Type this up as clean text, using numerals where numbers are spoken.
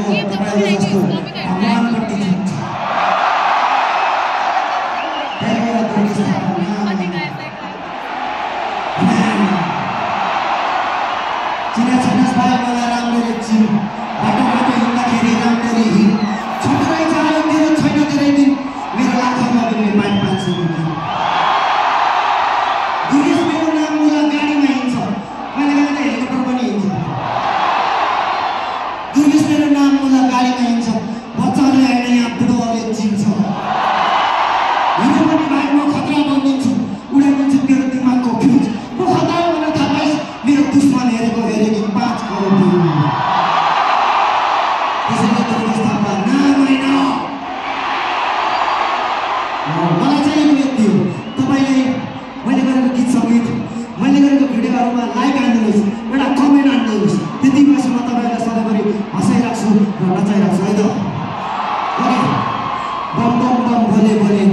तपाईहरु जस्तो भगवानप्रति छ। चिना छनस भाइ मलाई राम्ररी चिन बाटो हिँड्दाखेरि राम्ररी हिँड छटरै जायो तेरो छैन धेरै दिन मेरो आँखामा पनि पानी पान्छ दुर्गेश मेरो नाम मुला गाडीमा हिँड्छ मैले त हेलिकप्टर पनि हिँड्छ दुर्गेश मेरो नाम मुला गाडीमा हिँड्छ बच्चाले आएर यहाँ बुढोले चिन्छ हिँड्नु पनि भाइ म खतरा बनिन्छु उडाइदिन्छु तेरो दिमागको फ्युज म खतरा भनेर थाहा पाइस् मेरो दुश्मन हेरेको हेरेकी 5 करोड त्यसैले दुर्गेश थापा नाम होइन मलाई चाहिँ यति हो तपाईले मैले गरेको गीत सङ्गीत मैले गरेको भिडियोहरुमा लाइक हान्दिनुहोस् एउटा कमेन्ट हान्दिनुहोस् त्यति भएसम्म तपाईलाई सधैँभरि हँसाइराख्छु र नचाइराख्छु है त okay bomb bomb bomb Bhole Bhole